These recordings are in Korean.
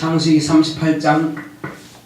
창세기 38장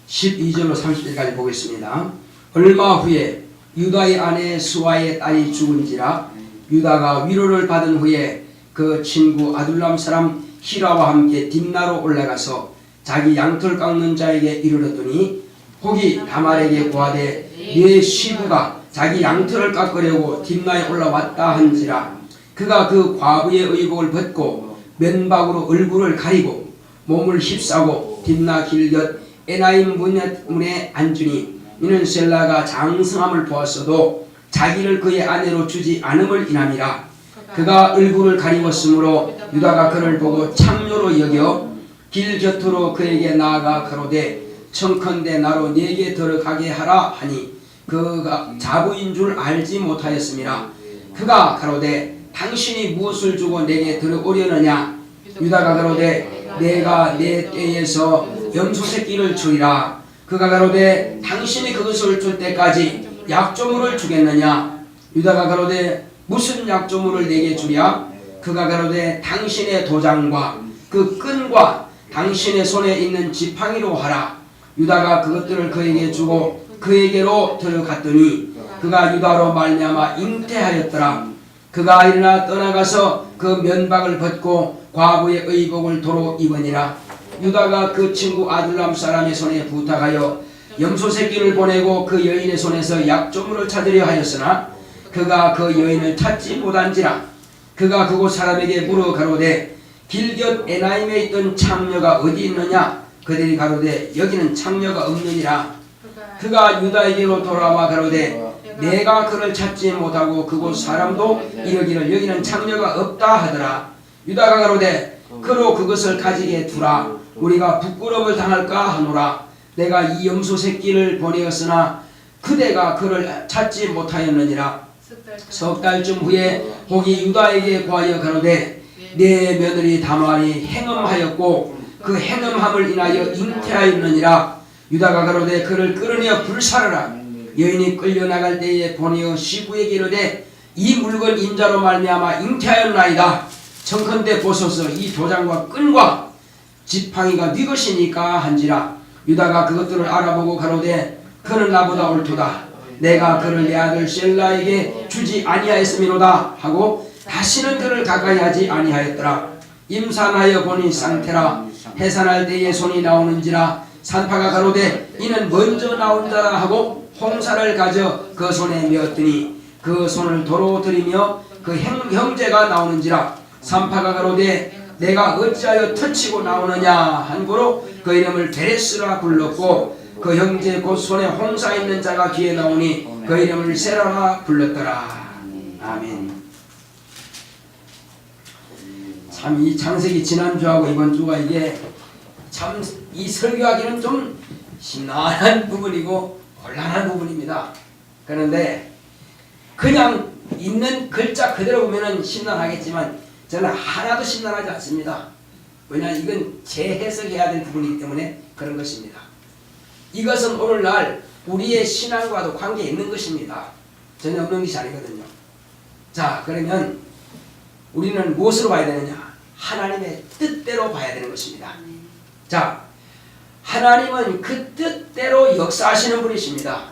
12절로 30절까지 보겠습니다. 얼마 후에 유다의 아내 수아의 딸이 죽은지라 유다가 위로를 받은 후에 그 친구 아둘람 사람 히라와 함께 딥나로 올라가서 자기 양털 깎는 자에게 이르렀더니 혹이 다말에게 고하되 네 시부가 자기 양털을 깎으려고 딥나에 올라왔다 한지라 그가 그 과부의 의복을 벗고 면박으로 얼굴을 가리고 몸을 휩싸고 딥나 길곁 에나임 문에 앉으니 이는 셀라가 장성함을 보았어도 자기를 그의 아내로 주지 않음을 인함이라. 그가 얼굴을 가리웠으므로 유다가 그를 보고 창녀로 여겨 길 곁으로 그에게 나아가 가로되 청컨대 나로 네게 들어가게 하라 하니 그가 자부인 줄 알지 못하였음이라. 그가 가로되 당신이 무엇을 주고 내게 들어오려느냐. 유다가 가로되 내가 내 떼에서 염소 새끼를 주리라. 그가 가로되 당신이 그것을 줄 때까지 약조물을 주겠느냐. 유다가 가로되 무슨 약조물을 내게 주랴. 그가 가로되 당신의 도장과 그 끈과 당신의 손에 있는 지팡이로 하라. 유다가 그것들을 그에게 주고 그에게로 들어갔더니 그가 유다로 말미암아 잉태하였더라. 그가 일어나 떠나가서 그 면박을 벗고 과부의 의복을 도로 입으니라. 유다가 그 친구 아둘람 사람의 손에 부탁하여 염소 새끼를 보내고 그 여인의 손에서 약조물을 찾으려 하였으나 그가 그 여인을 찾지 못한지라. 그가 그곳 사람에게 물어 가로되 길곁 에나임에 있던 창녀가 어디 있느냐. 그들이 가로되 여기는 창녀가 없느니라. 그가 유다에게로 돌아와 가로되 내가 그를 찾지 못하고 그곳 사람도 이러기를 여기는 창녀가 없다 하더라. 유다가 가로되 그로 그것을 가지게 두라. 우리가 부끄러움을 당할까 하노라. 내가 이 염소 새끼를 보내었으나 그대가 그를 찾지 못하였느니라. 석 달쯤 후에 혹이 유다에게 고하여 가로되 내 며느리 다말이 행음하였고 그 행음함을 인하여 잉태하였느니라. 유다가 가로되 그를 끌어내어 불사르라. 여인이 끌려나갈 때에 보내어 시부에게 이르되 이 물건 인자로 말미암아 잉태하였나이다. 청컨대 보소서 이 도장과 끈과 지팡이가 네 것이니까 한지라. 유다가 그것들을 알아보고 가로되 그는 나보다 옳도다. 내가 그를 내 아들 셀라에게 주지 아니하였음이로다 하고 다시는 그를 가까이 하지 아니하였더라. 임산하여 보니 쌍태라. 해산할 때에 손이 나오는지라. 산파가 가로되 이는 먼저 나온 자라 하고 홍사를 가져 그 손에 메었더니 그 손을 도로 들이며 그 형제가 나오는지라. 산파가 가로되 내가 어찌하여 터치고 나오느냐 한고로 그 이름을 베레스라 불렀고 그 형제 곧 손에 홍사 있는 자가 귀에 나오니 그 이름을 세라라 불렀더라. 아멘. 참 이 창세기 지난주하고 이번주가 이게 참 이 설교하기는 좀 심란한 부분이고 곤란한 부분입니다. 그런데 그냥 있는 글자 그대로 보면은 심란하겠지만 저는 하나도 심란하지 않습니다. 왜냐하면 이건 재해석해야 될 부분이기 때문에 그런 것입니다. 이것은 오늘날 우리의 신앙과도 관계 있는 것입니다. 전혀 없는 것이 아니거든요. 자, 그러면 우리는 무엇으로 봐야 되느냐? 하나님의 뜻대로 봐야 되는 것입니다. 자, 하나님은 그 뜻대로 역사하시는 분이십니다.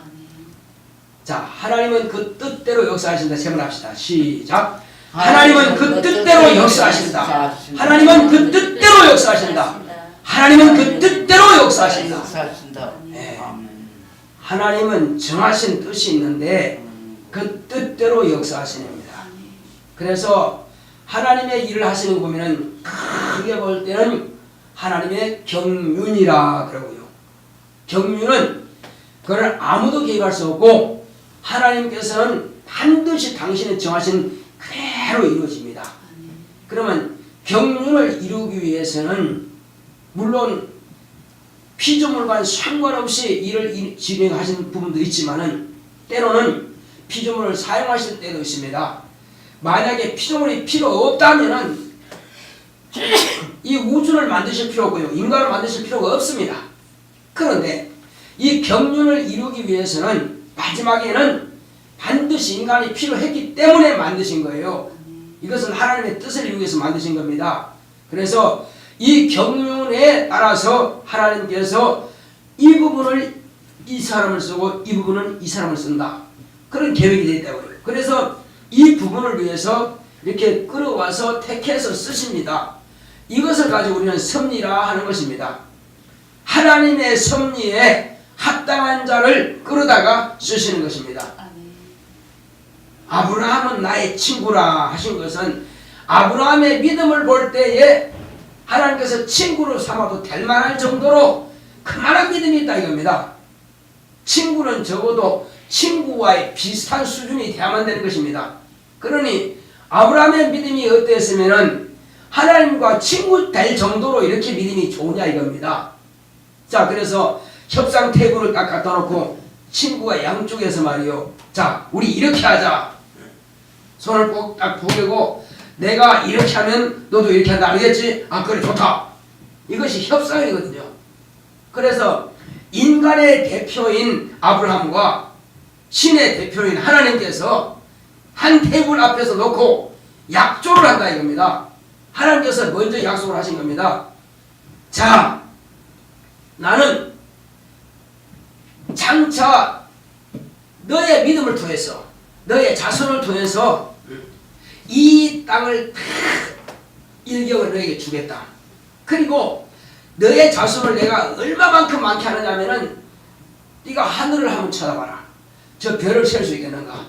자, 하나님은 그 뜻대로 역사하신다. 세 번 합시다. 시작. 하나님은 그 뜻대로 역사하신다. 하나님은 그 뜻대로 역사하신다. 하나님은 그 뜻대로 역사하신다. 네. 하나님은 정하신 뜻이 있는데 그 뜻대로 역사하시는 겁니다. 그래서 하나님의 일을 하시는 거 보면은 크게 볼 때는 하나님의 경륜이라 그러고요. 경륜은 그걸 아무도 개입할 수 없고 하나님께서는 반드시 당신의 정하신 그대로 이루어집니다. 그러면 경륜을 이루기 위해서는 물론 피조물과 상관없이 일을 진행하시는 부분도 있지만은 때로는 피조물을 사용하실 때도 있습니다. 만약에 피조물이 필요 없다면은 이 우주를 만드실 필요 없고요. 인간을 만드실 필요가 없습니다. 그런데 이 경륜을 이루기 위해서는 마지막에는 반드시 인간이 필요했기 때문에 만드신 거예요. 이것은 하나님의 뜻을 이루기 위해서 만드신 겁니다. 그래서 이 경륜에 따라서 하나님께서 이 부분을 이 사람을 쓰고 이 부분은 이 사람을 쓴다. 그런 계획이 되어 있다고요. 그래서 이 부분을 위해서 이렇게 끌어와서 택해서 쓰십니다. 이것을 가지고 우리는 섭리라 하는 것입니다. 하나님의 섭리에 합당한 자를 끌어다가 쓰시는 것입니다. 아브라함은 나의 친구라 하신 것은 아브라함의 믿음을 볼 때에 하나님께서 친구로 삼아도 될 만할 정도로 그만한 믿음이 있다 이겁니다. 친구는 적어도 친구와의 비슷한 수준이 돼야만 되는 것입니다. 그러니 아브라함의 믿음이 어땠으면은 하나님과 친구 될 정도로 이렇게 믿음이 좋으냐 이겁니다. 자, 그래서 협상 테이블을 딱 갖다 놓고 친구가 양쪽에서 말이요. 자, 우리 이렇게 하자. 손을 꼭 딱 보내고 내가 이렇게 하면 너도 이렇게 한다. 알겠지? 아, 그래, 좋다. 이것이 협상이거든요. 그래서 인간의 대표인 아브라함과 신의 대표인 하나님께서 한 테이블 앞에서 놓고 약조를 한다 이겁니다. 하나님께서 먼저 약속을 하신 겁니다. 자, 나는 장차 너의 믿음을 통해서 너의 자손을 통해서 이 땅을 다 일격을 너에게 주겠다. 그리고 너의 자손을 내가 얼마만큼 많게 하느냐면은 네가 하늘을 한번 쳐다봐라. 저 별을 셀 수 있겠는가?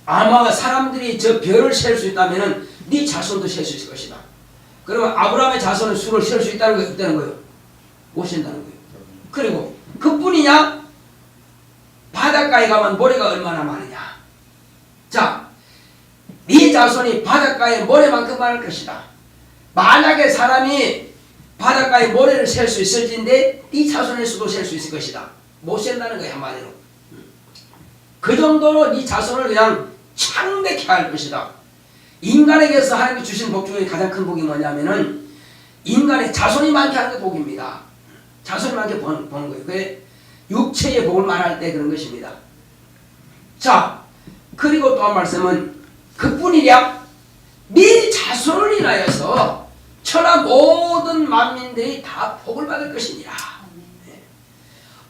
아마 사람들이 저 별을 셀 수 있다면은 네 자손도 셀 수 있을 것이다. 그러면 아브라함의 자손은 수를 셀 수 있다는 거예요? 없다는 거예요? 못 센다는 거예요. 그리고 그뿐이냐? 바닷가에 가면 모래가 얼마나 많으냐? 자, 네 자손이 바닷가에 모래만큼 많을 것이다. 만약에 사람이 바닷가에 모래를 셀 수 있을진데 네 자손의 수도 셀 수 있을 것이다. 못 센다는 거야 한마디로. 그 정도로 네 자손을 그냥 창백해 할 것이다. 인간에게서 하나님이 주신 복 중에 가장 큰 복이 뭐냐면은 인간의 자손이 많게 하는 게 복입니다. 자손이 많게 보는 거예요. 그게 육체의 복을 말할 때 그런 것입니다. 자, 그리고 또 한 말씀은 그뿐이랴 네 자손을 인하여서 천하 모든 만민들이 다 복을 받을 것이니라.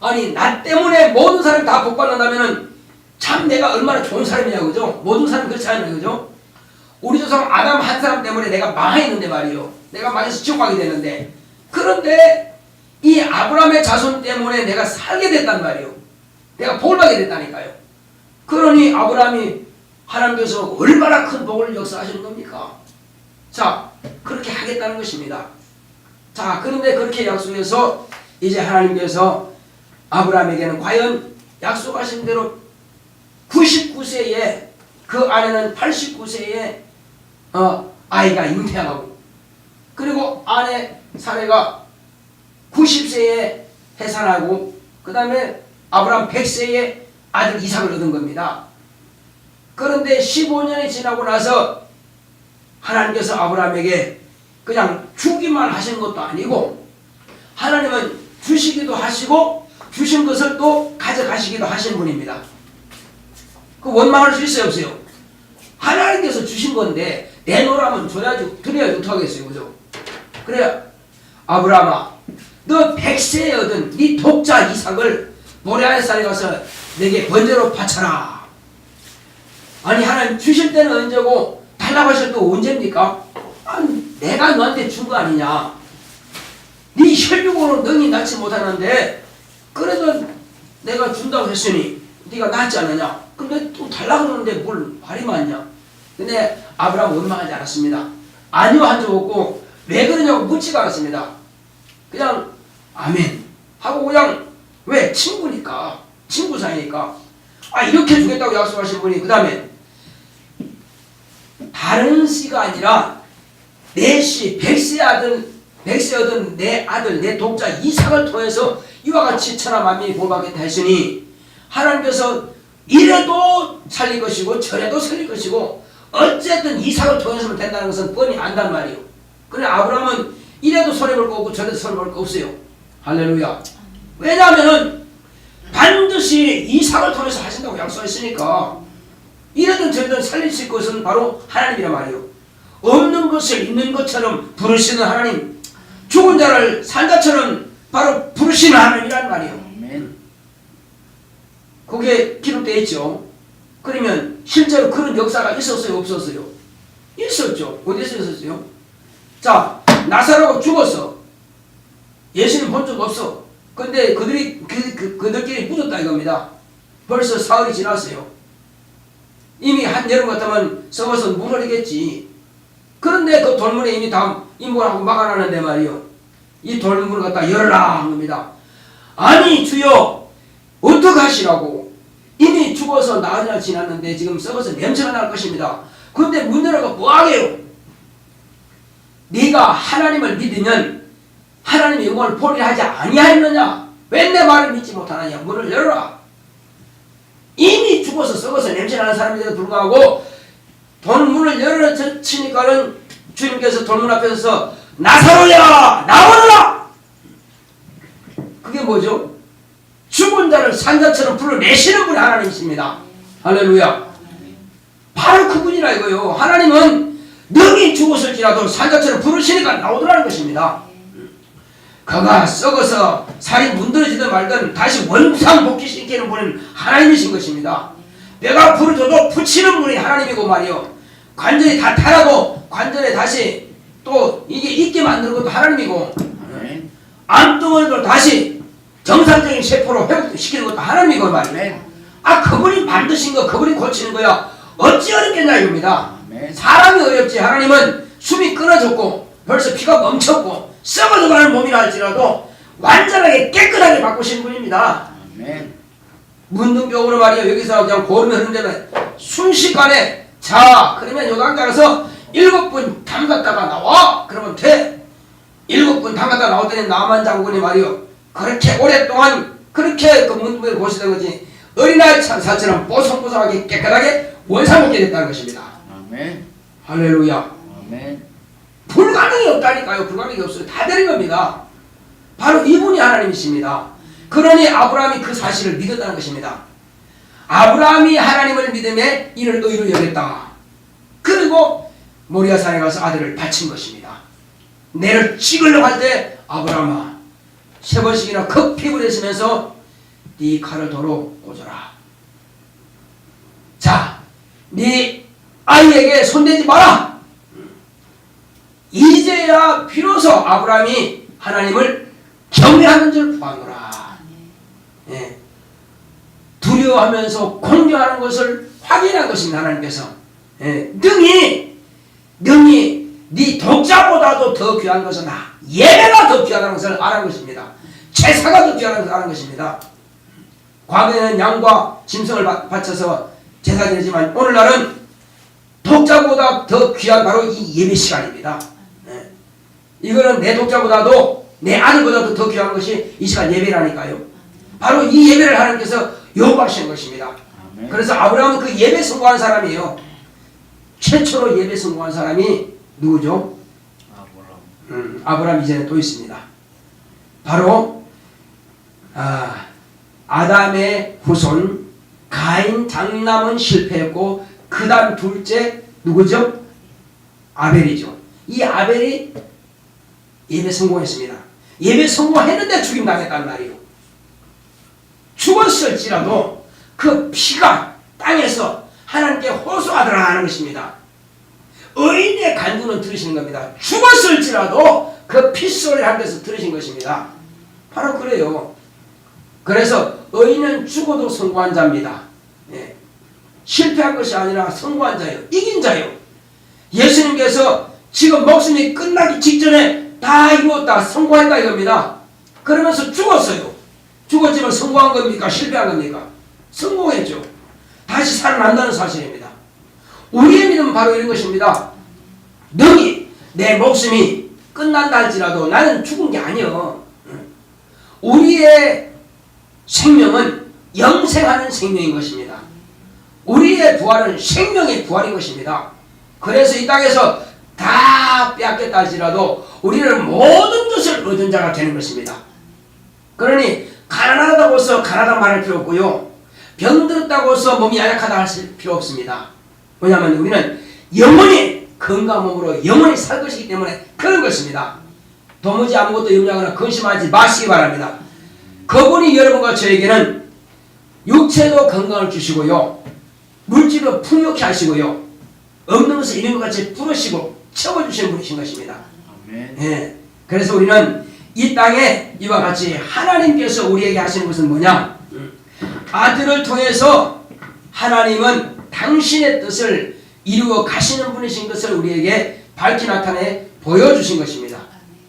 아니, 나 때문에 모든 사람이 다 복 받는다면은 참 내가 얼마나 좋은 사람이냐, 그죠? 모든 사람이 그렇지 않아요, 그죠? 우리 조상 아담 한 사람 때문에 내가 망했는데 말이요. 내가 망해서 지옥 가게 되는데, 그런데 이 아브라함의 자손 때문에 내가 살게 됐단 말이요. 내가 복을 받게 됐다니까요. 그러니 아브라함이 하나님께서 얼마나 큰 복을 역사하시는 겁니까? 자, 그렇게 하겠다는 것입니다. 자, 그런데 그렇게 약속해서 이제 하나님께서 아브라함에게는 과연 약속하신 대로 99세에 그 아내는 89세에 아이가 잉태하고, 그리고 아내 사례가 90세에 해산하고, 그 다음에 아브라함 100세에 아들 이삭을 얻은 겁니다. 그런데 15년이 지나고 나서 하나님께서 아브라함에게 그냥 주기만 하신 것도 아니고 하나님은 주시기도 하시고 주신 것을 또 가져가시기도 하신 분입니다. 그 원망할 수 있어요, 없어요? 하나님께서 주신 건데 내놓으라면 줘야지, 드려야지 어떡하겠어요, 그죠? 그래, 아브라함아, 너 100세에 얻은 네 독자 이삭을 모리아산에 가서 내게 번제로 바쳐라. 아니, 하나님 주실 때는 언제고 달라고 하실 때 언제입니까? 아니, 내가 너한테 준 거 아니냐? 네 혈육으로 능히 낳지 못하는데 그래도 내가 준다고 했으니 네가 낳지 않느냐? 근데 또 달라고 그러는데 뭘 말이 많냐? 근데 아브라함은 원망하지 않았습니다. 아니요 한 적 없고 왜 그러냐고 묻지가 않았습니다. 그냥 아멘 하고 그냥, 왜? 친구니까, 친구 사이니까. 아, 이렇게 주겠다고 약속하신 분이 그 다음에 다른 씨가 아니라 내 씨, 100세 얻은 내 아들, 내 독자 이삭을 통해서 이와 같이 천하 만민이 복받겠다 했으니 하나님께서 이래도 살릴 것이고 저래도 살릴 것이고 어쨌든 이삭을 통해서는 된다는 것은 뻔히 안단 말이에요. 그래, 아브라함은 이래도 손해볼 거 없고 저래도 손해볼 거 없어요. 할렐루야. 왜냐하면은 반드시 이삭을 통해서 하신다고 약속했으니까 이래든 저래든 살리실 것은 바로 하나님이란 말이에요. 없는 것을 있는 것처럼 부르시는 하나님, 죽은 자를 산자처럼 바로 부르시는 하나님이란 말이에요. 아멘. 그게 기록되어 있죠. 그러면 실제로 그런 역사가 있었어요, 없었어요? 있었죠. 어디서 있었어요? 자, 나사로가 죽었어. 예수님 본 적 없어. 근데 그들끼리 묻었다 이겁니다. 벌써 사흘이 지났어요. 이미 한여름 같으면 썩어서 물 흐르겠지. 그런데 그 돌문에 이미 다 인물하고 막아놨는데 말이요. 이 돌문을 갖다 열어라 한 겁니다. 아니 주여 어떡하시라고. 이미 죽어서 나흘이나 지났는데 지금 썩어서 냄새가 날 것입니다. 그런데 문 열어가 뭐하게요? 네가 하나님을 믿으면 하나님의 영광을 보리라 하지 아니하였느냐? 왜 내 말을 믿지 못하느냐? 문을 열어라. 이미 죽어서 썩어서 냄새나는 사람인데도 불구하고 돌문을 열어치니까는 주님께서 돌문 앞에 서서 나사로야 나오너라. 그게 뭐죠? 죽은 자를 산자처럼 불러내시는 분이 하나님이십니다. 할렐루야. 바로 그분이라 이거요. 하나님은 능히 죽었을지라도 산자처럼 부르시니까 나오더라는 것입니다. 그가 썩어서 살이 문드러지든 말든 다시 원상 복귀시키는 분은 하나님이신 것입니다. 뼈가 부러져도 붙이는 분이 하나님이고 말이요. 관절이 다 타라도 관절에 다시 또 이게 있게 만드는 것도 하나님이고, 암덩어리도 다시 정상적인 세포로 회복시키는 것도 하나님이고 말이에요. 그분이 만드신 거, 그분이 고치는 거야. 어찌 어렵겠냐 이겁니다. 사람이 어렵지. 하나님은 숨이 끊어졌고 벌써 피가 멈췄고 썩어져가는 몸이라 할지라도 완전하게 깨끗하게 바꾸신 분입니다. 문둥병으로 말이야. 여기서 그냥 고름이 흐른다면 순식간에 자 그러면 요강 가서 7분 담갔다가 나와 그러면 돼. 7분 담갔다가 나왔더니 나만 장군이 말이요. 그렇게 오랫동안 그렇게 그 문둥병을 고시던 거지 어린아이 찬사처럼 뽀송뽀송하게 깨끗하게 원상복귀 됐다는 것입니다. 아멘. 할렐루야. 아멘. 불가능이 없다니까요. 불가능이 없어요. 다 되는 겁니다. 바로 이분이 하나님이십니다. 그러니 아브라함이 그 사실을 믿었다는 것입니다. 아브라함이 하나님을 믿음에 이를 의로 여겼다. 그리고 모리아산에 가서 아들을 바친 것입니다. 내를 찍으려고 할 때 아브라함아 3번씩이나 급히 부르시면서 네 칼을 도로 꽂아라. 자, 네 아이에게 손대지 마라. 이제야 비로소 아브라함이 하나님을 경외하는 줄 보아노라. 예. 두려워하면서 공경하는 것을 확인한 것입니다. 하나님께서. 예. 능히 네 독자보다도 더 귀한 것은 예배가 더 귀하다는 것을 알은 것입니다. 제사가 더 귀하다는 것을 알은 것입니다. 과거에는 양과 짐승을 바쳐서 제사 드리지만 오늘날은 독자보다 더 귀한 바로 이 예배 시간입니다. 이거는 내 독자보다도 내 아들보다도 더 귀한 것이 이 시간 예배라니까요. 바로 이 예배를 하나님께서 요구하시는 것입니다. 아멘. 그래서 아브라함은 그 예배 성공한 사람이에요. 최초로 예배 성공한 사람이 누구죠? 아브라함 이전에 또 있습니다. 바로 아담의 후손 가인 장남은 실패했고 그 다음 둘째 누구죠? 아벨이죠. 이 아벨이 예배 성공했습니다. 예배 성공했는데 죽임 당했단 말이에요. 죽었을지라도 그 피가 땅에서 하나님께 호소하더라 하는 것입니다. 의인의 간구는 들으시는 겁니다. 죽었을지라도 그 핏소리를 하면서 들으신 것입니다. 바로 그래요. 그래서 의인은 죽어도 성공한 자입니다. 예. 실패한 것이 아니라 성공한 자예요. 이긴 자예요. 예수님께서 지금 목숨이 끝나기 직전에 다 이루었다, 성공했다 이겁니다. 그러면서 죽었어요. 죽었지만 성공한 겁니까? 실패한 겁니까? 성공했죠. 다시 살아난다는 사실입니다. 우리의 믿음은 바로 이런 것입니다. 능히 내 목숨이 끝난다 할지라도 나는 죽은 게 아니요. 우리의 생명은 영생하는 생명인 것입니다. 우리의 부활은 생명의 부활인 것입니다. 그래서 이 땅에서 다 빼앗겼다 할지라도 우리는 모든 것을 얻은 자가 되는 것입니다. 그러니 가난하다고 해서 가난하다 말할 필요 없고요. 병들었다고 해서 몸이 야약하다 할 필요 없습니다. 왜냐하면 우리는 영원히 건강한 몸으로 영원히 살 것이기 때문에 그런 것입니다. 도무지 아무것도 염려하거나 근심하지 마시기 바랍니다. 그분이 여러분과 저에게는 육체도 건강을 주시고요, 물질도 풍요케 하시고요, 없는 것을 있는 것 같이 부르시고 채워주시는 분이신 것입니다. 아멘. 예. 그래서 우리는 이 땅에 이와 같이 하나님께서 우리에게 하시는 것은 뭐냐? 아들을 통해서 하나님은 당신의 뜻을 이루어 가시는 분이신 것을 우리에게 밝히 나타내 보여주신 것입니다.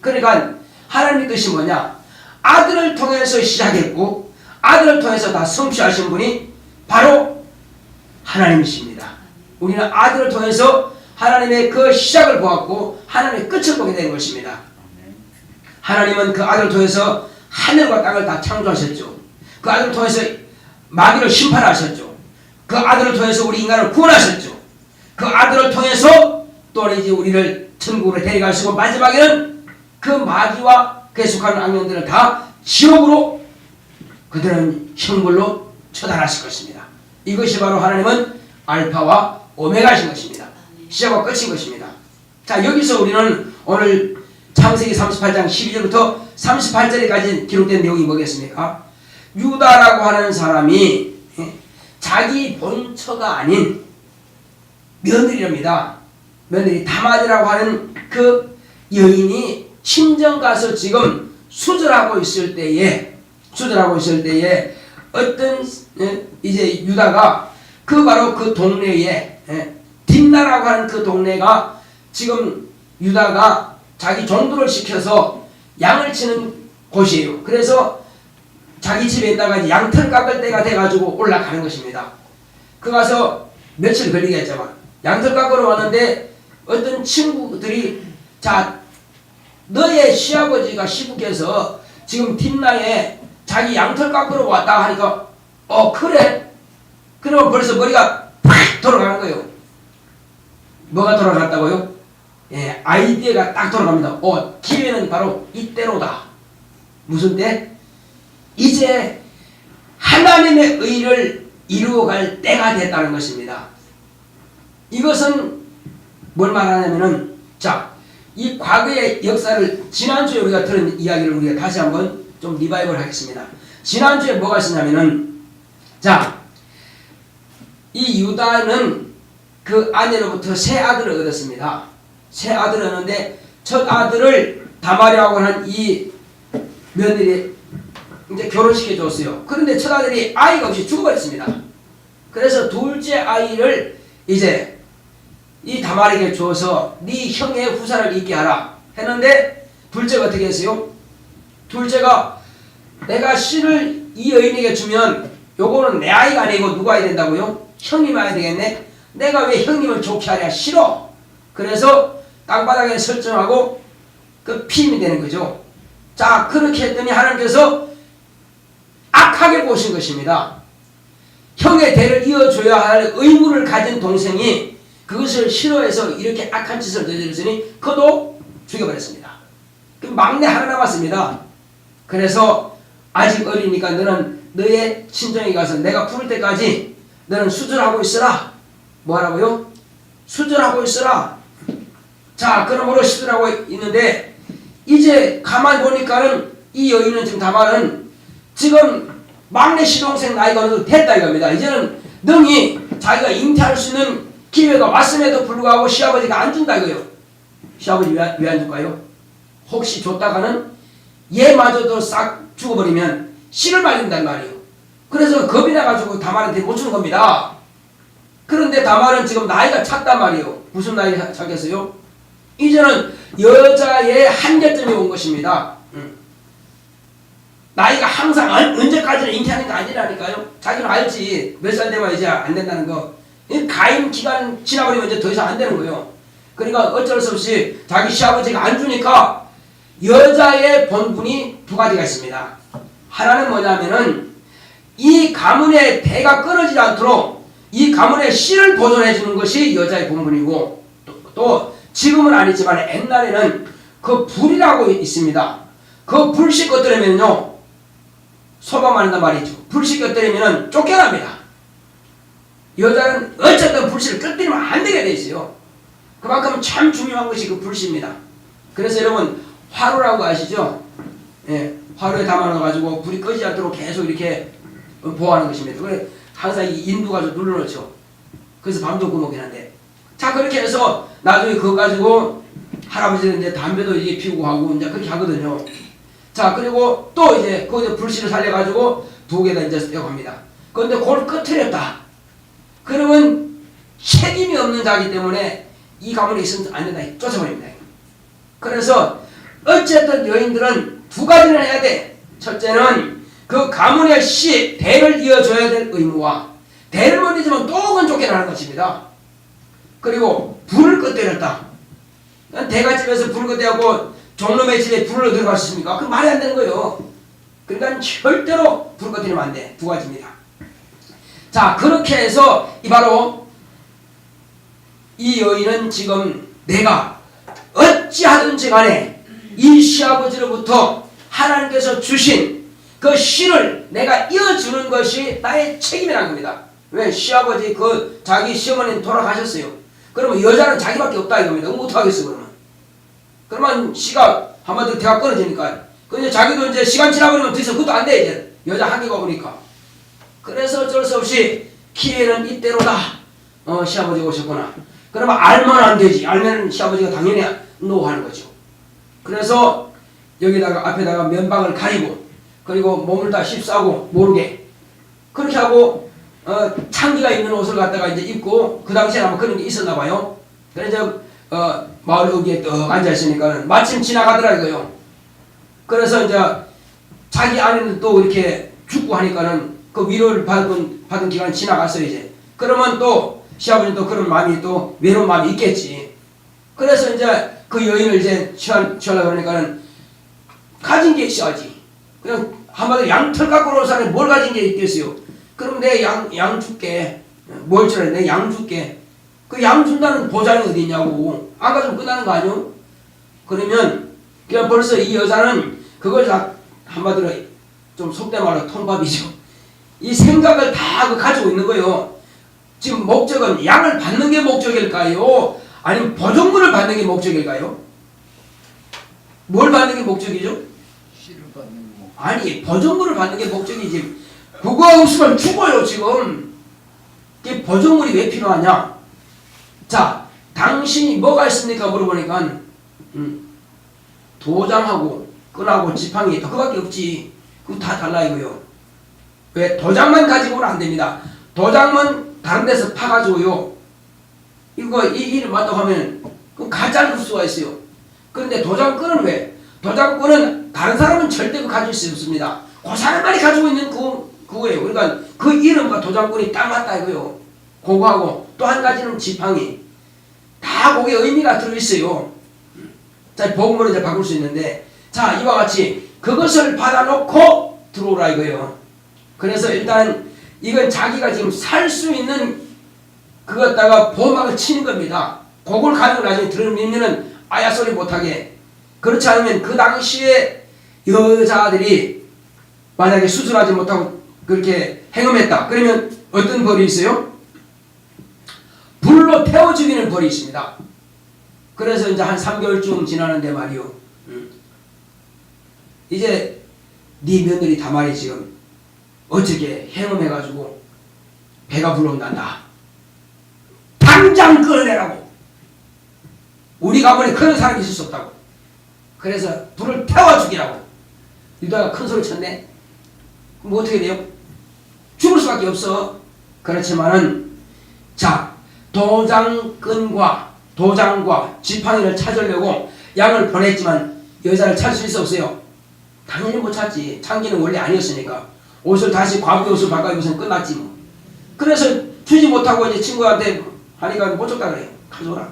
그러니까 하나님의 뜻이 뭐냐? 아들을 통해서 시작했고 아들을 통해서 다 성취하신 분이 바로 하나님이십니다. 우리는 아들을 통해서 하나님의 그 시작을 보았고 하나님의 끝을 보게 된 것입니다. 하나님은 그 아들을 통해서 하늘과 땅을 다 창조하셨죠. 그 아들을 통해서 마귀를 심판하셨죠. 그 아들을 통해서 우리 인간을 구원하셨죠. 그 아들을 통해서 또는 이제 우리를 천국으로 데려가시고 마지막에는 그 마귀와 그에 속하는 악령들을 다 지옥으로 그들은 형벌로 처단하실 것입니다. 이것이 바로 하나님은 알파와 오메가이신 것입니다. 시작과 끝인 것입니다. 자, 여기서 우리는 오늘 창세기 38장 12절부터 38절까지 기록된 내용이 뭐겠습니까? 유다라고 하는 사람이 자기 본처가 아닌 며느리랍니다. 며느리 다말이라고 하는 그 여인이 친정 가서 지금 수절하고 있을 때에 어떤 이제 유다가 그 바로 그 동네에 딥나라고 하는 그 동네가 지금 유다가 자기 종들을 시켜서 양을 치는 곳이에요. 그래서 자기 집에 있다가 양털 깎을 때가 돼가지고 올라가는 것입니다. 그 가서 며칠 걸리겠지만 양털 깎으러 왔는데 어떤 친구들이 자 너의 시아버지가 시부께서 지금 딥나에 자기 양털 깎으러 왔다 하니까 그래? 그러면 벌써 머리가 팍 돌아가는 거예요. 뭐가 돌아갔다고요? 예, 아이디어가 딱 돌아갑니다. 기회는 바로 이때로다. 무슨 때? 이제 하나님의 의를 이루어갈 때가 됐다는 것입니다. 이것은 뭘 말하냐면은 자, 이 과거의 역사를 지난주에 우리가 들은 이야기를 우리가 다시 한번 좀 리바이벌 하겠습니다. 지난주에 뭐가 있었냐면은 자, 이 유다는 그 아내로부터 세 아들을 얻었습니다. 세 아들을 얻는데 첫 아들을 다말이라고 하는 이 며느리 이제 결혼시켜 줬어요. 그런데 첫 아들이 아이가 없이 죽어버렸습니다. 그래서 둘째 아이를 이제 이 다말에게 줘서 네 형의 후사를 있게 하라 했는데 둘째가 어떻게 했어요? 둘째가 내가 씨를 이 여인에게 주면 요거는 내 아이가 아니고 누가 해야 된다고요? 형님 해야 되겠네? 내가 왜 형님을 좋게 하랴? 싫어. 그래서 땅바닥에 설정하고 그 피임이 되는 거죠. 자, 그렇게 했더니 하나님께서 악하게 보신 것입니다. 형의 대를 이어줘야 할 의무를 가진 동생이 그것을 싫어해서 이렇게 악한 짓을 저질렀으니 그도 죽여버렸습니다. 그럼 막내 하나 남았습니다. 그래서 아직 어리니까 너는 너의 친정에 가서 내가 부를 때까지 너는 수절하고 있으라. 뭐 하라고요? 수절하고 있으라. 자, 그러므로 수절하고 있는데 이제 가만히 보니까는 이 여인은 지금 다말은 지금 막내 시동생 나이가 어느 정도 됐다 이겁니다. 이제는 능히 자기가 잉태할 수 있는 기회가 왔음에도 불구하고 시아버지가 안 준다 이거예요. 시아버지 왜 안 줄까요? 혹시 줬다가는 얘마저도 싹 죽어버리면 씨를 말린단 말이에요. 그래서 겁이 나가지고 다말한테 못 주는 겁니다. 그런데 다말은 지금 나이가 찼단 말이에요. 무슨 나이 찼겠어요? 이제는 여자의 한계점이 온 것입니다. 나이가 항상 언제까지는 잉태하는 게 아니라니까요. 자기는 알지. 몇 살 되면 이제 안 된다는 거. 가임 기간 지나버리면 이제 더 이상 안 되는 거예요. 그러니까 어쩔 수 없이 자기 시아버지가 안 주니까 여자의 본분이 두 가지가 있습니다. 하나는 뭐냐면은 이 가문의 대가 끊어지지 않도록 이 가문의 씨를 보존해 주는 것이 여자의 본분이고 또 지금은 아니지만 옛날에는 그 불이라고 있습니다. 그 불씨 꺼뜨리면요 소방만 한단 말이죠. 불씨 꺼뜨리면 쫓겨납니다. 여자는 어쨌든 불씨를 꺼뜨리면 안 되게 돼 있어요. 그만큼 참 중요한 것이 그 불씨입니다. 그래서 여러분 화로라고 아시죠? 예, 화로에 담아놔가지고 불이 꺼지지 않도록 계속 이렇게 보호하는 것입니다. 그래 항상 이 인두가 좀 눌러놓죠. 그래서 밤도 구멍이긴 한데, 자 그렇게 해서 나중에 그거 가지고 할아버지는 이제 담배도 이제 피우고 하고 이제 그렇게 하거든요. 자 그리고 또 이제 거기서 불씨를 살려가지고 두개다 이제 쓰려고 합니다. 그런데 그걸 꺼트렸다. 그러면 책임이 없는 자이기 때문에 이 가문에 있으면 안 된다. 쫓아버립니다. 그래서 어쨌든 여인들은 두 가지를 해야 돼. 첫째는 그 가문의 씨, 대를 이어줘야 될 의무와 대를 못 잊으면 또 그건 쫓겨나는 것입니다. 그리고 불을 꺼뜨렸다. 대가 집에서 불을 꺼뜨리고 종놈의 집에 불을 들어갈 수 있습니까? 그 말이 안 되는 거예요. 그러니까 절대로 불을 꺼뜨리면 안 돼. 두 가지입니다. 자 그렇게 해서 바로 이 여인은 지금 내가 어찌하든지 간에 이 시아버지로부터 하나님께서 주신 그 씨를 내가 이어주는 것이 나의 책임이라는 겁니다. 왜? 시아버지 그 자기 시어머니는 돌아가셨어요. 그러면 여자는 자기밖에 없다 이겁니다. 그럼 어떡하겠어 그러면? 그러면 씨가 한마디로 대가 끊어지니까. 근데 자기도 이제 시간 지나버리면 더 이상 그것도 안 돼 이제. 여자 한계가 오니까. 그래서 어쩔 수 없이 기회는 이때로다. 시아버지가 오셨구나. 그러면 알면 안 되지. 알면 시아버지가 당연히 노하는 거죠. 그래서 여기다가 앞에다가 면박을 가리고 그리고 몸을 다 휩싸고 모르게 그렇게 하고 창기가 있는 옷을 갖다가 이제 입고 그 당시에 아마 그런 게 있었나 봐요. 그래서 마을 여기에 떡 앉아 있으니까는 마침 지나가더라 이거요. 그래서 이제 자기 아내는 또 이렇게 죽고 하니까는 그 위로를 받은 기간이 지나갔어요 이제. 그러면 또 시아버지도 그런 마음이 또 외로운 마음이 있겠지. 그래서 이제 그 여인을 이제 취하려고 그러니까는 가진 게 있어야지. 그냥 한마디로 양털 갖고 오는 사람이 뭘 가진 게 있겠어요. 그럼 내 양 줄게. 뭘 줄래? 내 양 줄게. 그 양 준다는 보장이 어디 있냐고. 안 가지면 끝나는 거 아니요? 그러면 그냥 벌써 이 여자는 그걸 다 한마디로 좀 속된 말로 통밥이죠. 이 생각을 다 가지고 있는 거예요. 지금 목적은 양을 받는 게 목적일까요? 아니면 보존물을 받는 게 목적일까요? 뭘 받는 게 목적이죠? 씨를 받는 목. 아니 보존물을 받는 게 목적이지. 그거 없으면 죽어요 지금. 이 보존물이 왜 필요하냐? 자 당신이 뭐가 있습니까? 물어보니까 도장하고 끈하고 지팡이 그거밖에 없지. 그거 다 달라 이거요. 왜? 도장만 가지고는 안 됩니다. 도장만 다른 데서 파가지고요. 이거 이 일을 맞다고 하면 그 가짜를 줄 수가 있어요. 그런데 도장끈은 왜? 도장끈은 다른 사람은 절대 그 가질 수 없습니다. 그 사람만이 가지고 있는 그거예요. 그러니까 그 이름과 도장끈이 딱 맞다 이거요. 그거하고 또 한 가지는 지팡이. 다 거기에 의미가 들어있어요. 자, 복음으로 이제 바꿀 수 있는데, 자, 이와 같이 그것을 받아놓고 들어오라 이거예요. 그래서 일단 이건 자기가 지금 살 수 있는 그것다가 보호막을 치는 겁니다. 그걸 가지고 나중에 들으면은 아야 소리 못하게. 그렇지 않으면 그 당시에 여자들이 만약에 수술하지 못하고 그렇게 행음했다. 그러면 어떤 벌이 있어요? 불로 태워 죽이는 벌이 있습니다. 그래서 이제 한 3개월쯤 지나는데 말이요. 이제 네 며느리 다말이 지금 어떻게 행음해가지고 배가 불러온단다. 당장 끌어내라고. 우리 가문에 그런 사람이 있을 수 없다고. 그래서 불을 태워 죽이라고. 유다가 큰 소리 쳤네. 그럼 어떻게 돼요? 죽을 수밖에 없어. 그렇지만은 자 도장과 지팡이를 찾으려고 양을 보냈지만 여자를 찾을 수 있어 없어요? 당연히 못 찾지. 창기는 원래 아니었으니까. 옷을 다시 과부의 옷을 바꿔 입으면 끝났지 뭐. 그래서 주지 못하고 이제 친구한테 하니까 못 줬다 그래요. 가져오라.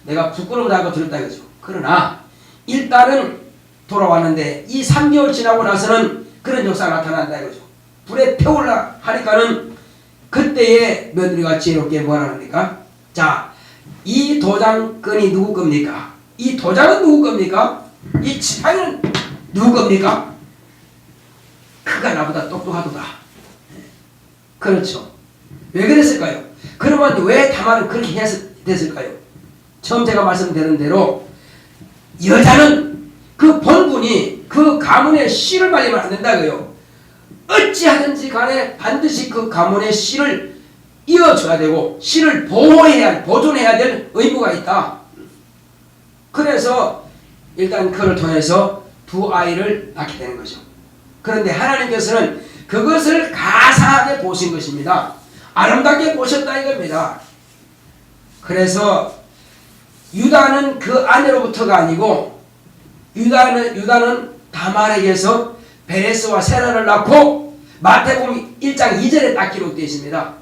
내가 부끄러움을 하고 들었다 이거죠. 그러나 일단은 돌아왔는데 이 3개월 지나고 나서는 그런 역사가 나타난다 이거죠. 불에 태우라 하니까는 그때의 며느리가 지혜롭게 뭐라 합니까? 자, 이 도장끈이 누구 겁니까? 이 도장은 누구 겁니까? 이 지팡이는 누구 겁니까? 그가 나보다 똑똑하도다. 그렇죠. 왜 그랬을까요? 그러면 왜 다말은 그렇게 됐을까요? 처음 제가 말씀드린 대로 여자는 그 본분이 그 가문의 씨를 말리면 안 된다고요. 어찌하든지 간에 반드시 그 가문의 씨를 이어줘야 되고 씨를 보존해야 될 의무가 있다. 그래서 일단 그를 통해서 두 아이를 낳게 되는 거죠. 그런데 하나님께서는 그것을 가상하게 보신 것입니다. 아름답게 보셨다 이겁니다. 그래서 유다는 그 아내로부터가 아니고 유다는 다말에게서 베레스와 세라를 낳고 마태복음 1장 2절에 딱 기록되어 있습니다.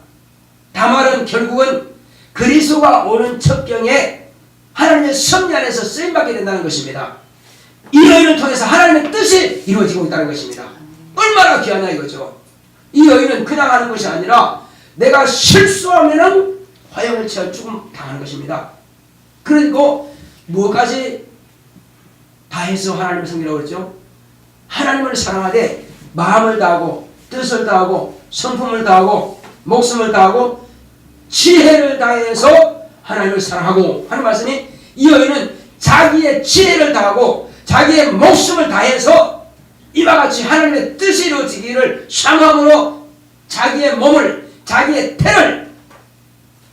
다말은 결국은 그리스도가 오는 첩경에 하나님의 섭리 안에서 쓰임받게 된다는 것입니다. 이 여인을 통해서 하나님의 뜻이 이루어지고 있다는 것입니다. 얼마나 귀하냐 이거죠. 이 여인은 그냥 하는 것이 아니라 내가 실수하면은 화형을 치어 죽음 당하는 것입니다. 그리고 무엇까지 다해서 하나님을 섬기라고 그랬죠? 하나님을 사랑하되 마음을 다하고 뜻을 다하고 성품을 다하고 목숨을 다하고 지혜를 다해서 하나님을 사랑하고 하는 말씀이 이 여인은 자기의 지혜를 다하고 자기의 목숨을 다해서 이와 같이 하나님의 뜻이 이루어지기를 상함으로 자기의 몸을 자기의 태를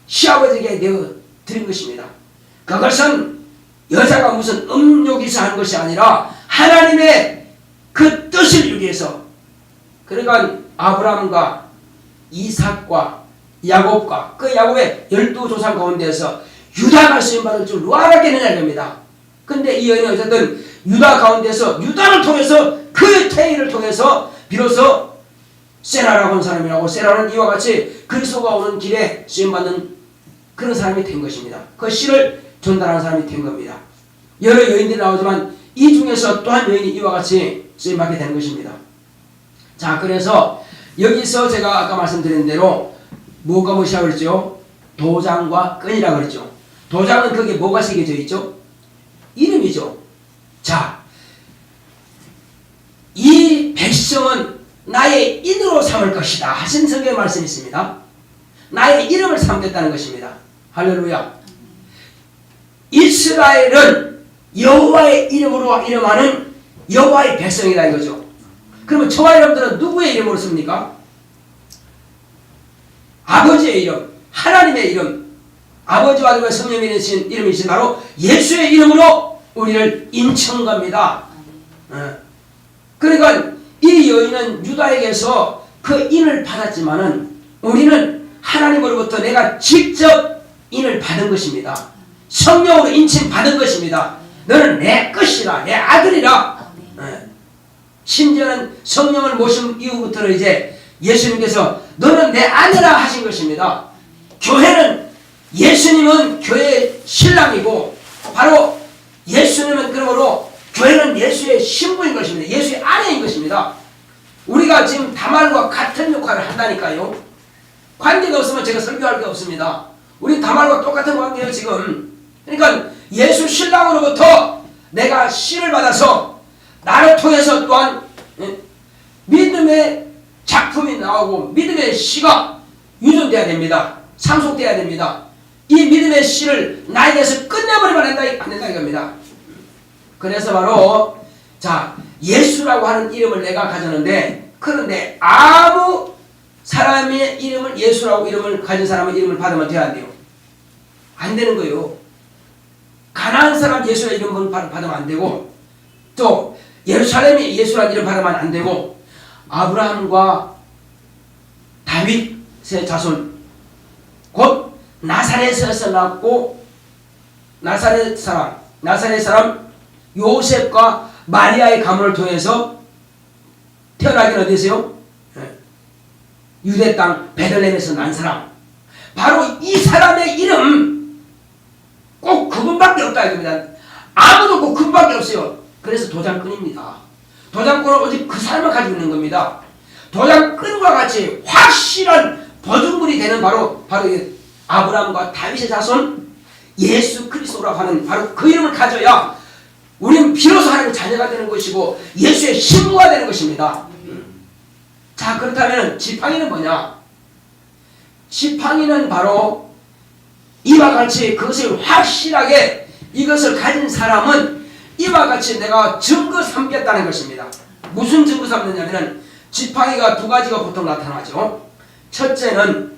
시아버지에게 내어드린 것입니다. 그것은 여자가 무슨 음욕이 있어 하는 것이 아니라 하나님의 그 뜻을 이루기 위해서. 그러니까 아브라함과 이삭과 야곱과 그 야곱의 12조상 가운데서 유다가 쓰임받을 줄 누가 알았겠느냐 이겁니다. 근데 이 여인은 어쨌든 유다 가운데서 유다를 통해서 그 태의를 통해서 비로소 세라라고 하는 사람이라고, 세라는 이와 같이 그리스도가 오는 길에 쓰임받는 그런 사람이 된 것입니다. 그 씨를 전달하는 사람이 된 겁니다. 여러 여인들이 나오지만 이 중에서 또 한 여인이 이와 같이 쓰임받게 되는 것입니다. 자, 그래서 여기서 제가 아까 말씀드린 대로 뭐가 무엇이라고 그랬죠? 도장과 끈이라고 그랬죠. 도장은 거기에 뭐가 새겨져 있죠? 이름이죠. 자, 이 백성은 나의 인으로 삼을 것이다 하신 성경의 말씀이 있습니다. 나의 이름을 삼겠다는 것입니다. 할렐루야. 이스라엘은 여호와의 이름으로 이름하는 여호와의 백성이다 이거죠. 그러면 저와 여러분들은 누구의 이름으로 씁니까? 아버지의 이름, 하나님의 이름, 아버지와 아들과 성령의 이름이신 바로 예수의 이름으로 우리를 인천 겁니다. 그러니까 이 여인은 유다에게서 그 인을 받았지만은 우리는 하나님으로부터 내가 직접 인을 받은 것입니다. 성령으로 인침 받은 것입니다. 너는 내 것이라, 내 아들이라. 심지어는 성령을 모신 이후부터는 이제 예수님께서 너는 내 아내라 하신 것입니다. 교회는, 예수님은 교회의 신랑이고 바로 예수님은 그러므로 교회는 예수의 신부인 것입니다. 예수의 아내인 것입니다. 우리가 지금 다말과 같은 역할을 한다니까요. 관계가 없으면 제가 설교할 게 없습니다. 우리 다말과 똑같은 관계예요 지금. 그러니까 예수 신랑으로부터 내가 씨를 받아서 나를 통해서 또한 믿음의 작품이 나오고 믿음의 씨가 유전돼야 됩니다. 상속돼야 됩니다. 이 믿음의 씨를 나에게서 끝내버리면 안 된다 이겁니다. 그래서 바로 자, 예수라고 하는 이름을 내가 가졌는데, 그런데 아무 사람의 이름을 예수라고 이름을 가진 사람의 이름을 받으면 돼야 안 돼요. 안 되는 거예요. 가나안 사람 예수의 이름을 받으면 안 되고, 또 예루살렘이 예수라는 이름 받으면 안 되고, 아브라함과 다윗의 자손 곧 나사렛에서 낳고 나사렛 사람 요셉과 마리아의 가문을 통해서 태어나긴 어디세요? 유대 땅 베들레헴에서 난 사람. 바로 이 사람의 이름 꼭 그분밖에 없다 이겁니다. 아무도 꼭 그분밖에 없어요. 그래서 도장꾼입니다. 도장꾼은 오직 그 사람을 가지고 있는 겁니다. 도장꾼과 같이 확실한 보증물이 되는 바로 아브라함과 다윗의 자손 예수 그리스도라고 하는 바로 그 이름을 가져야 우리는 비로소 하나님의 자녀가 되는 것이고 예수의 신부가 되는 것입니다. 자, 그렇다면 지팡이는 뭐냐? 지팡이는 바로 이와 같이 그것을 확실하게 이것을 가진 사람은 이와 같이 내가 증거 삼겠다는 것입니다. 무슨 증거 삼느냐면 지팡이가 두 가지가 보통 나타나죠. 첫째는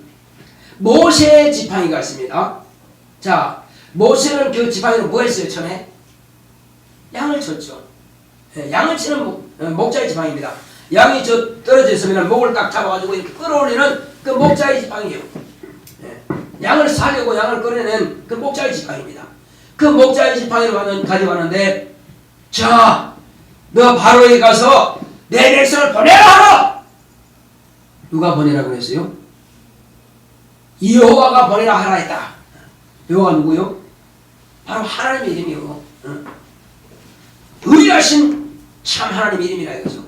모세의 지팡이가 있습니다. 자, 모세는 그 지팡이로 뭐 했어요? 처음에 양을 쳤죠. 양을 치는 목자의 지팡이입니다. 양이 저 떨어져 있으면 목을 딱 잡아가지고 이렇게 끌어올리는 그 목자의 지팡이에요. 양을 살려고 양을 끌어내는 그 목자의 지팡이입니다. 그 목자의 지팡이를 가져가는데, 자, 너 바로에 가서 내 백성을 보내라 하라. 누가 보내라고 그랬어요? 여호와가 보내라 하라 했다. 여호와 누구요? 바로 하나님의 이름이요. 의하신 참 하나님 이름이라 이거죠.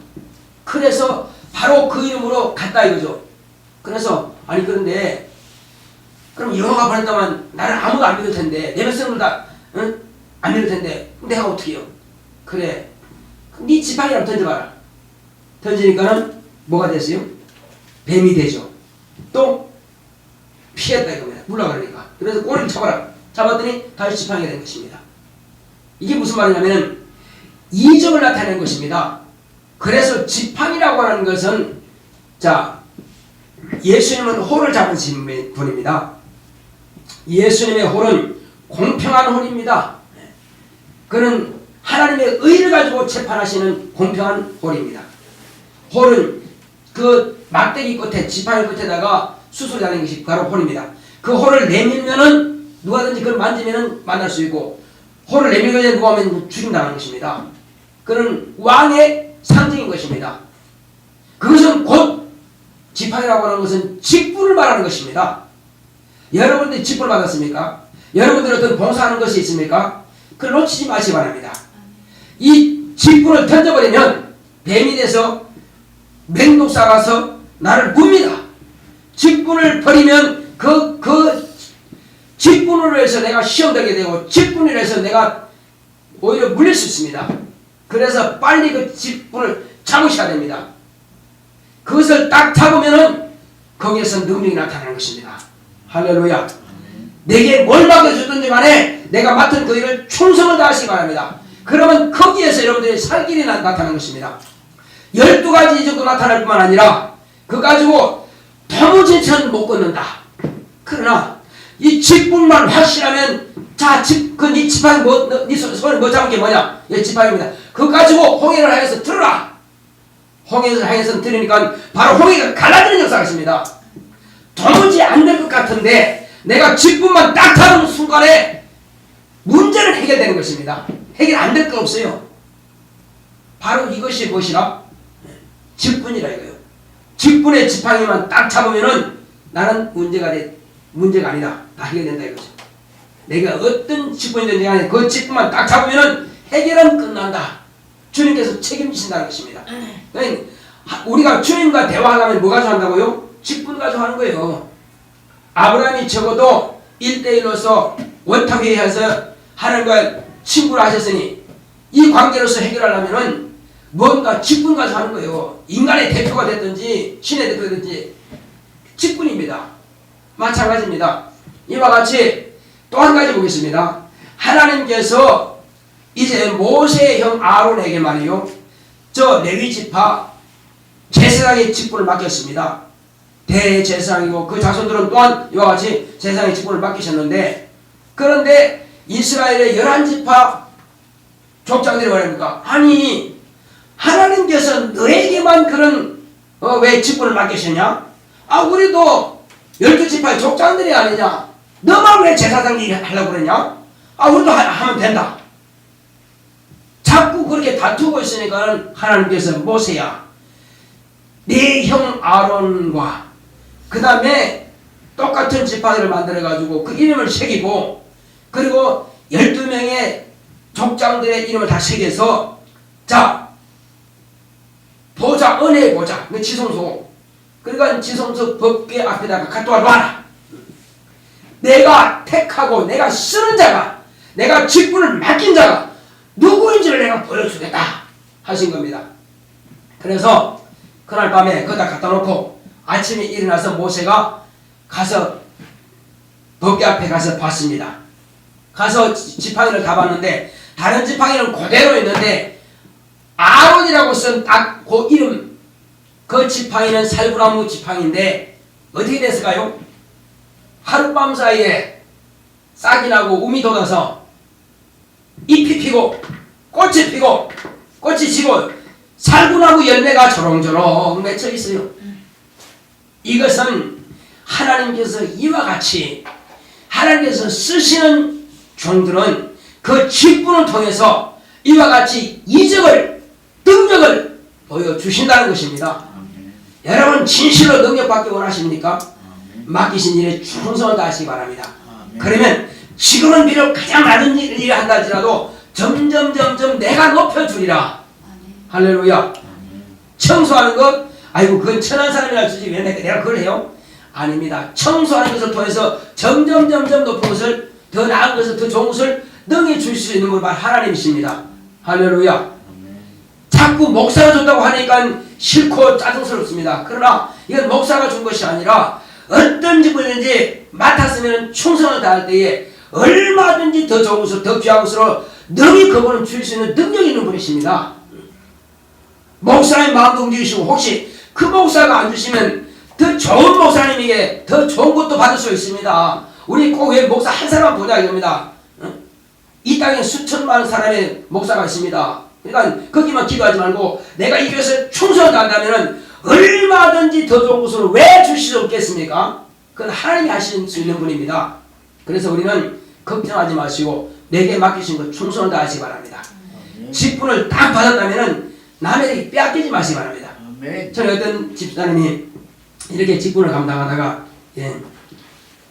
그래서 바로 그 이름으로 갔다 이거죠. 그래서 아니 그런데 그럼 여호와가 보냈다면 나는 아무도 안 믿을 텐데 내 백성들 다 안 믿을 텐데 내가 어떻게 해요? 그래, 네 지팡이 한번 던져봐라. 던지니까는 뭐가 됐어요? 뱀이 되죠. 또 피했다 이겁니다. 물러가니까. 그래서 꼬리를 잡아라. 잡았더니 다시 지팡이가 된 것입니다. 이게 무슨 말이냐면 이적을 나타내는 것입니다. 그래서 지팡이라고 하는 것은, 자, 예수님은 홀을 잡은 분입니다. 예수님의 홀은 공평한 홀입니다. 그는 하나님의 의를 가지고 재판하시는 공평한 홀입니다. 홀은 그 막대기 끝에, 지팡이 끝에다가 수술이 나는 것이 바로 홀입니다. 그 홀을 내밀면은 누가든지 그걸 만지면은 만날 수 있고, 홀을 내밀기 전에 누가 오면 죽임당하는 것입니다. 그는 왕의 상징인 것입니다. 그것은 곧 지팡이라고 하는 것은 직분을 말하는 것입니다. 여러분들이 직분을 받았습니까? 여러분들이 어떤 봉사하는 것이 있습니까? 그걸 놓치지 마시기 바랍니다. 이 직분을 던져버리면 뱀이 돼서 맹독사가 와서 나를 뭅니다. 직분을 버리면 그 직분으로 해서 내가 시험되게 되고 직분으로 해서 내가 오히려 물릴 수 있습니다. 그래서 빨리 그 직분을 잡으셔야 됩니다. 그것을 딱 잡으면은 거기에서 능력이 나타나는 것입니다. 할렐루야. 내게 뭘 맡겨주든지 간에 내가 맡은 그 일을 충성을 다하시기 바랍니다. 그러면 거기에서 여러분들의 살 길이 나타나는 것입니다. 12가지 이적도 나타날 뿐만 아니라 그거 가지고 도무지는 못 걷는다. 그러나 이 직분만 확실하면, 자, 네 지팡이 네 손에 뭐 잡은 게 뭐냐? 이 지팡이입니다. 그거 가지고 홍해를 향해서 들어라. 홍해를 향해서 들으니까 바로 홍해가 갈라지는 역사가 있습니다. 도무지 안 될 것 같은데 내가 직분만 딱 잡은 순간에 문제는 해결되는 것입니다. 해결 안 될 거 없어요. 바로 이것이 무엇이라? 직분이라 이거예요. 직분의 지팡이만 딱 잡으면은 나는 문제가 아니다. 다 해결된다 이거죠. 내가 어떤 직분이든지 간에 그 직분만 딱 잡으면은 해결은 끝난다. 주님께서 책임지신다는 것입니다. 그러니까 우리가 주님과 대화하려면 뭐 가지고 한다고요? 직분 가지고 하는 거예요. 아브라함이 적어도 1대1로서 원탁회의해서 하나님과 친구를 하셨으니 이 관계로서 해결하려면은 뭔가 직분 가지고 하는 거예요. 인간의 대표가 됐든지 신의 대표가 됐든지 직분입니다. 마찬가지입니다. 이와 같이 또 한 가지 보겠습니다. 하나님께서 이제 모세의 형 아론에게 말이요, 저 레위 지파 제사장의 직분을 맡겼습니다. 대제사장이고 그 자손들은 또한 이와 같이 제사장의 직분을 맡기셨는데, 그런데 이스라엘의 11지파 족장들이 말합니까? 아니, 하나님께서 너에게만 그런 왜 직분을 맡기셨냐? 아, 우리도 12지파의 족장들이 아니냐? 너만 왜 제사장이 하려고 그러냐? 아, 우리도 하면 된다. 자꾸 그렇게 다투고 있으니까 하나님께서 모세야, 네 형 아론과 그 다음에 똑같은 지팡이를 만들어가지고 그 이름을 새기고, 그리고 12명의 족장들의 이름을 다 새겨서, 자, 보좌, 은혜의 보좌, 그 지성소, 그러니까 지성소 법궤 앞에다가 갖다 놔라. 내가 택하고 내가 쓰는 자가, 내가 직분을 맡긴 자가 누구인지를 내가 보여주겠다 하신 겁니다. 그래서 그날 밤에 거기다 갖다 놓고 아침에 일어나서 모세가 가서 법궤 앞에 가서 봤습니다. 가서 지팡이를 가봤는데 다른 지팡이는 그대로 있는데 아론이라고 쓴 딱 그 이름, 그 지팡이는 살구나무 지팡이인데 어떻게 됐을까요? 하룻밤 사이에 싹이 나고 움이 돋아서 잎이 피고 꽃이 피고 꽃이 지고 살구나무 열매가 조롱조롱 맺혀 있어요. 이것은 하나님께서 이와 같이 하나님께서 쓰시는 종들은 그 직분을 통해서 이와 같이 이적을 능력을 보여주신다는 것입니다. 여러분 진실로 능력받기 원하십니까? 맡기신 일에 충성을 다하시기 바랍니다. 그러면 지금은 비록 가장 낮은 일을 한다 할지라도 점점 내가 높여주리라. 할렐루야. 청소하는 것, 아이고 그건 천한 사람이라 주지 왜 내가 그걸 해요? 아닙니다. 청소하는 것을 통해서 점점 높은 것을, 더 나은 것을, 더 좋은 것을 능히 줄 수 있는 분 바로 하나님이십니다. 할렐루야. 자꾸 목사가 줬다고 하니까 싫고 짜증스럽습니다. 그러나 이건 목사가 준 것이 아니라 어떤 직분이든지 맡았으면 충성을 다할 때에 얼마든지 더 좋은 것을, 더 귀한 것으로 능히 그분은 줄 수 있는 능력이 있는 분이십니다. 목사님 마음도 움직이시고 혹시 그 목사가 안 주시면 더 좋은 목사님에게 더 좋은 것도 받을 수 있습니다. 우리 꼭 왜 목사 한 사람만 보자 이겁니다. 이 땅에 수천만 사람의 목사가 있습니다. 그러니까 거기만 기도하지 말고 내가 이 교회에서 충성을 다한다면 얼마든지 더 좋은 것을 왜 주실 수 없겠습니까? 그건 하나님이 하실 수 있는 분입니다. 그래서 우리는 걱정하지 마시고 내게 맡기신 것 충성을 다하시기 바랍니다. 직분을 딱 받았다면 남에게 빼앗기지 마시기 바랍니다. 저는 어떤 집사님이 이렇게 직분을 감당하다가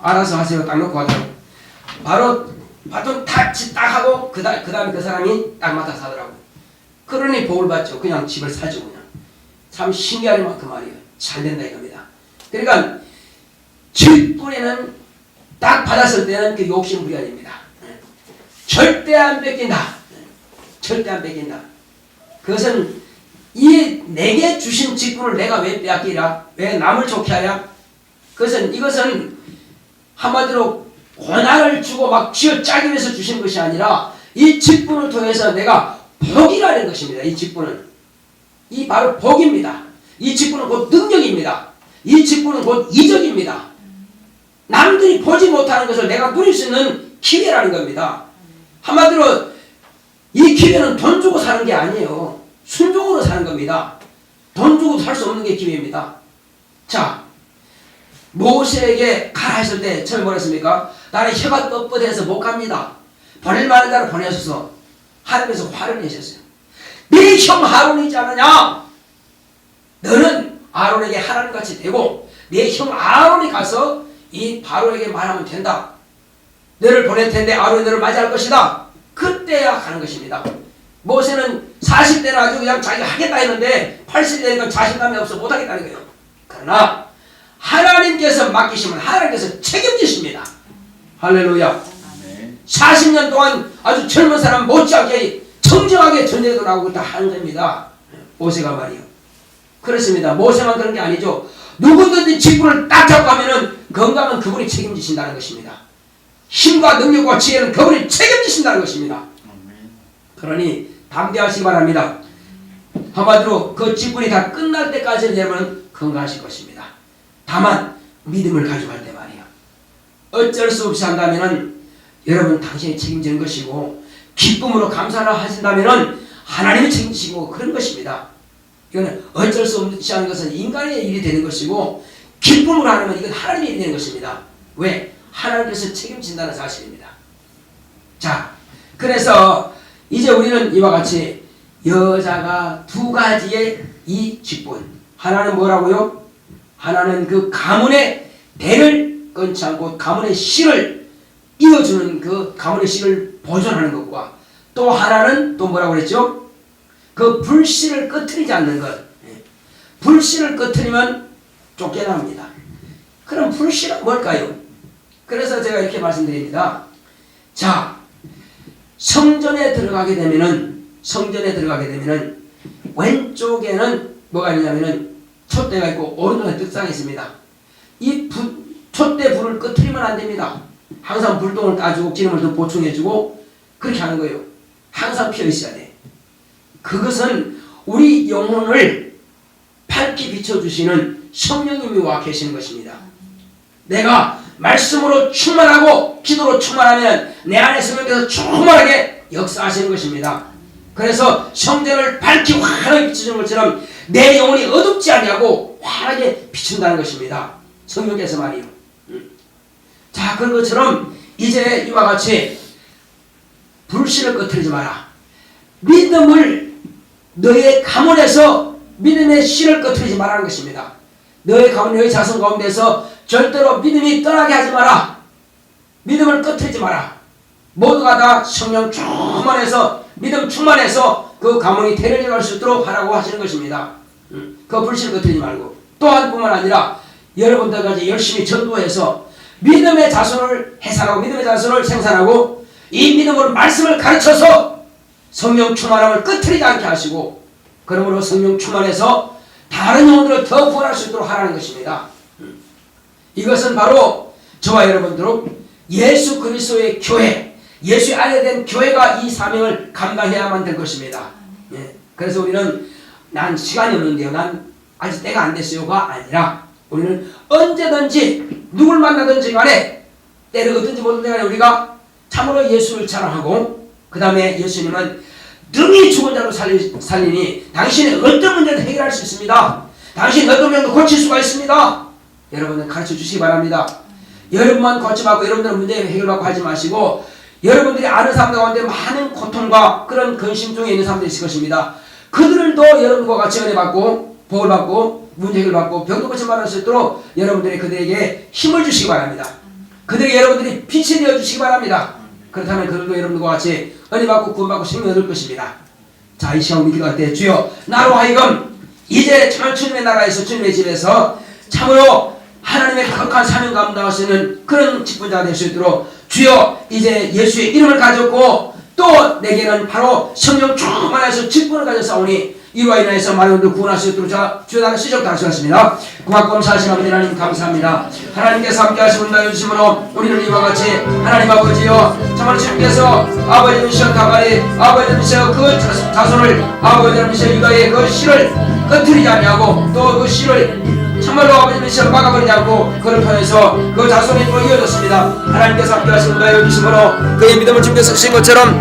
알아서 하세요 딱 놓고 하더라고. 바로 바톤 딱 하고 그 다음에 그 사람이 딱 맡아서 하더라고. 그러니 복을 받죠. 그냥 집을 사죠. 그냥. 참 신기할 만큼 말이에요. 잘 된다 이겁니다. 그러니까 직분에는 딱 받았을 때는 그 욕심 부려야 됩니다. 절대 안 뺏긴다. 절대 안 뺏긴다. 그것은 이 내게 주신 직분을 내가 왜 빼앗기라? 왜 남을 좋게 하랴? 이것은 한마디로 권한을 주고 막 쥐어짜기 위해서 주신 것이 아니라 이 직분을 통해서 내가 복이라는 것입니다. 이 직분은 이 바로 복입니다. 이 직분은 곧 능력입니다. 이 직분은 곧 이적입니다. 남들이 보지 못하는 것을 내가 누릴 수 있는 기회라는 겁니다. 한마디로 이 기회는 돈 주고 사는 게 아니에요. 순종으로 사는 겁니다. 돈 주고 살 수 없는 게 기회입니다. 자, 모세에게 가라 했을 때 처음에 뭐라 했습니까? 나는 혀가 뻣뻣해서 못 갑니다. 보낼 만한 자를 보내셔서 하나님께서 화를 내셨어요. 네 형 아론이지 않느냐? 너는 아론에게 하나님같이 되고 네 형 아론이 가서 이 바로에게 말하면 된다. 너를 보낼 텐데 아론이 너를 맞이할 것이다. 그때야 가는 것입니다. 모세는 40대는 아주 그냥 자기가 하겠다 했는데 80이 되니까 자신감이 없어 못하겠다는 거예요. 그러나 하나님께서 맡기시면 하나님께서 책임지십니다. 할렐루야. 40년 동안 아주 젊은 사람 못지않게 청정하게 전쟁도 나오고 다 하는 겁니다. 모세가 말이요. 그렇습니다. 모세만 그런 게 아니죠. 누구든지 직분을 딱 잡고 하면은 건강은 그분이 책임지신다는 것입니다. 힘과 능력과 지혜는 그분이 책임지신다는 것입니다. 그러니 담대하시기 바랍니다. 한마디로 그 직분이 다 끝날 때까지 되면 건강하실 것입니다. 다만 믿음을 가져갈 때 말이에요. 어쩔 수 없이 한다면은 여러분 당신이 책임지는 것이고 기쁨으로 감사를 하신다면은 하나님이 책임지시고 그런 것입니다. 이거는 어쩔 수 없이 하는 것은 인간의 일이 되는 것이고 기쁨으로 하면 이건 하나님의 일이 되는 것입니다. 왜? 하나님께서 책임진다는 사실입니다. 자, 그래서 이제 우리는 이와 같이 여자가 두 가지의 이 직분. 하나는 뭐라고요? 하나는 그 가문의 대를 끊지 않고 가문의 씨를 이어주는 그 가문의 씨를 보존하는 것과 또 하나는 또 뭐라고 그랬죠? 그 불씨를 꺼트리지 않는 것. 불씨를 꺼트리면 쫓겨납니다. 그럼 불씨는 뭘까요? 그래서 제가 이렇게 말씀드립니다. 자, 성전에 들어가게 되면은 왼쪽에는 뭐가 있냐면은 촛대가 있고 오른쪽에 떡상이 있습니다. 이 촛대 불을 꺼트리면 안 됩니다. 항상 불똥을 따주고 기름을 더 보충해주고 그렇게 하는 거예요. 항상 피어 있어야 돼. 그것은 우리 영혼을 밝게 비춰주시는 성령님이 와 계시는 것입니다. 내가 말씀으로 충만하고 기도로 충만하면 내 안에 성령께서 충만하게 역사하시는 것입니다. 그래서 성전을 밝게 환하게 비추는 것처럼 내 영혼이 어둡지 아니하고 환하게 비춘다는 것입니다. 성령께서 말이요. 자, 그런 것처럼 이제 이와 같이 불신을 꺼트리지 마라. 믿음을 너의 가문에서 믿음의 씨를 꺼트리지 말라는 것입니다. 너의 가문, 너의 자손 가운데서 절대로 믿음이 떠나게 하지 마라. 믿음을 꺼트리지 마라. 모두가 다 성령 충만해서 믿음 충만해서 그 가문이 대련해 갈 수 있도록 하라고 하시는 것입니다. 그 불신을 꺼트리지 말고 또한 뿐만 아니라 여러분들까지 열심히 전도해서 믿음의 자손을 해산하고 믿음의 자손을 생산하고 이 믿음으로 말씀을 가르쳐서 성령 충만함을 꺼트리지 않게 하시고 그러므로 성령 충만해서 다른 영혼들을 더 구원할 수 있도록 하라는 것입니다. 이것은 바로 저와 여러분들은 예수 그리스도의 교회, 예수 안에 된 교회가 이 사명을 감당해야만 될 것입니다. 예. 그래서 우리는 난 시간이 없는데요, 난 아직 때가 안 됐어요가 아니라 우리는 언제든지 누굴 만나든지 간에 때를 얻든지 못든지 간에 우리가 참으로 예수를 자랑하고 그 다음에 예수님은 능히 죽은 자로 살리니 당신의 어떤 문제도 해결할 수 있습니다. 당신의 어떤 병도 고칠 수가 있습니다. 여러분은 가르쳐 주시기 바랍니다. 여러분만 고쳐받고 여러분들은 문제 해결받고 하지 마시고 여러분들이 아는 사람들 가운데 많은 고통과 그런 근심 중에 있는 사람들이 있을 것입니다. 그들도 여러분과 같이 은혜받고 복을 받고 문제 해결받고 병도 고침받을 수 있도록 여러분들이 그들에게 힘을 주시기 바랍니다. 그들에게 여러분들이 빛이 되어 주시기 바랍니다. 그렇다면 그들도 여러분들과 같이 은혜받고 구원받고 생명을 얻을 것입니다. 자, 이 시간 우리 기도할 때 주여 나로 하여금 이제 참 주님의 나라에서 주님의 집에서 참으로 하나님의 거룩한 사명 감당하시는 그런 직분자가 될 수 있도록 주여 이제 예수의 이름을 가졌고 또 내게는 바로 성령 충만해서 직분을 가졌사오니 이와 인하여서 많은 분들 구원할 수 있도록 주여 나를 시적 당수하십니다. 고맙고 감사하신 아버지 하나님 감사합니다. 하나님께서 함께 하시는 날 주심으로 우리는 이와 같이 하나님 아버지여 참으로 주님께서 아버지 미시어 다가리 아버지 미시어 그 자손을 아버지 미시어 유다의 그 씨를 꺼트리지 아니하고 또 그 씨를 참말로 아버지 미시어 막아버리지 않고 그를 통해서 그 자손이 또 이어졌습니다. 하나님께서 함께 하시는 날 주심으로 그의 믿음을 주님께서 주신 것처럼